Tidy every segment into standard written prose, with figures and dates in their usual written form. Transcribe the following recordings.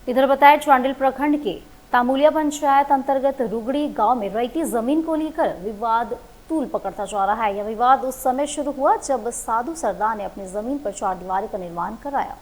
इधर बताया चांडिल प्रखंड के तामुलिया पंचायत अंतर्गत रुगड़ी गांव में रैयती जमीन को लेकर विवाद तूल पकड़ता जा रहा है। यह विवाद उस समय शुरू हुआ जब साधु सरदार ने अपनी जमीन पर चारदीवारी का निर्माण कराया।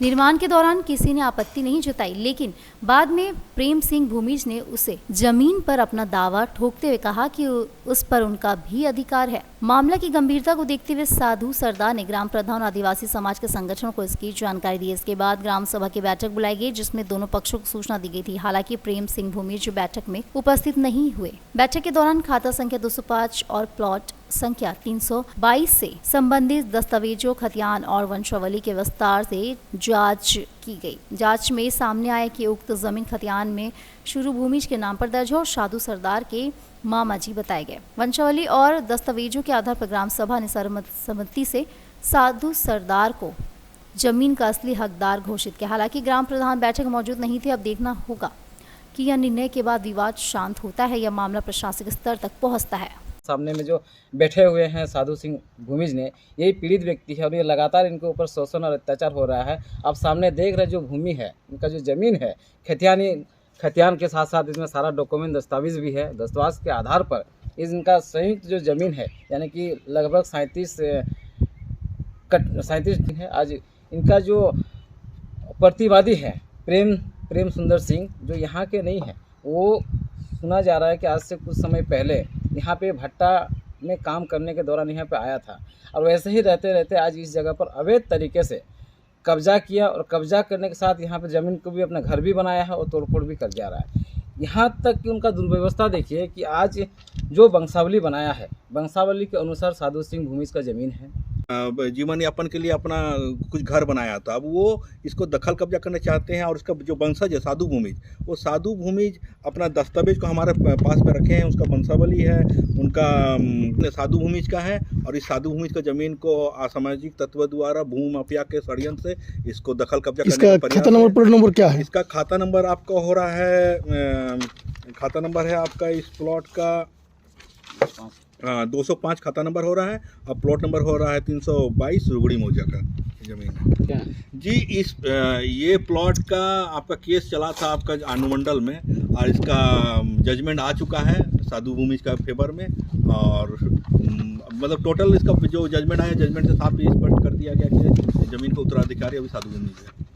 निर्माण के दौरान किसी ने आपत्ति नहीं जताई, लेकिन बाद में प्रेम सिंह भूमिज ने उसे जमीन पर अपना दावा ठोकते हुए कहा कि उस पर उनका भी अधिकार है। मामला की गंभीरता को देखते हुए साधु सरदार ने ग्राम प्रधान और आदिवासी समाज के संगठनों को इसकी जानकारी दी। इसके बाद ग्राम सभा की बैठक बुलाई गई, जिसमें दोनों पक्षों को सूचना दी गई थी। हालांकि प्रेम सिंह भूमिज बैठक में उपस्थित नहीं हुए। बैठक के दौरान खाता संख्या 205 और प्लॉट संख्या 322 से संबंधित दस्तावेजों, खतियान और वंशावली के विस्तार से जांच की गई। जांच में सामने आया कि उक्त जमीन खतियान में शुरू भूमिज के नाम पर दर्ज हो और साधु सरदार के मामा जी बताए गए। वंशावली और दस्तावेजों के आधार पर ग्राम सभा ने सर्वसम्मति से साधु सरदार को जमीन का असली हकदार घोषित किया। हालांकि ग्राम प्रधान बैठक में मौजूद नहीं थे। अब देखना होगा कि यह निर्णय के बाद विवाद शांत होता है या मामला प्रशासनिक स्तर तक पहुंचता है। सामने में जो बैठे हुए हैं साधु सिंह भूमिज ने, यही पीड़ित व्यक्ति है और ये लगातार इनके ऊपर शोषण और अत्याचार हो रहा है। आप सामने देख रहे जो भूमि है, इनका जो ज़मीन है, खतियान के साथ साथ इसमें सारा डॉक्यूमेंट दस्तावेज भी है। दस्तावेज के आधार पर इनका संयुक्त जो ज़मीन है, यानी कि लगभग 37 है। आज इनका जो प्रतिवादी है प्रेम सुंदर सिंह, जो यहाँ के नहीं है, वो सुना जा रहा है कि आज से कुछ समय पहले यहाँ पे भट्टा में काम करने के दौरान यहाँ पे आया था और वैसे ही रहते रहते आज इस जगह पर अवैध तरीके से कब्जा किया और कब्जा करने के साथ यहाँ पे ज़मीन को भी अपना घर भी बनाया है और तोड़फोड़ भी कर जा रहा है। यहाँ तक कि उनका दुर्व्यवस्था देखिए कि आज जो वंशावली बनाया है, वंशावली के अनुसार साधु सिंह भूमिज का ज़मीन है। जीवन यापन के लिए अपना कुछ घर बनाया था। अब वो इसको दखल कब्जा करना चाहते हैं और उसका जो वंशज है साधु भूमिज, वो साधु भूमिज अपना दस्तावेज को हमारे पास में रखे हैं। उसका वंशावली है, उनका साधु भूमिज का है और इस साधु भूमिज का ज़मीन को असामाजिक तत्व द्वारा भूमि माफिया के षड्यंत्र से इसको दखल कब्जा करने का प्रयास। खाता नंबर प्लॉट नंबर क्या है? इसका खाता नंबर आपका हो रहा है, खाता नंबर है आपका इस प्लॉट का 205 खाता नंबर हो रहा है और प्लॉट नंबर हो रहा है 322 रुगड़ी मौजा का जमीन है जी। ये प्लॉट का आपका केस चला था आपका अनुमंडल में और इसका जजमेंट आ चुका है साधु भूमिज का फेवर में। और मतलब टोटल इसका जो जजमेंट आया, जजमेंट से साफ स्पष्ट कर दिया गया कि जमीन का उत्तराधिकारी अभी साधु भूमिज है।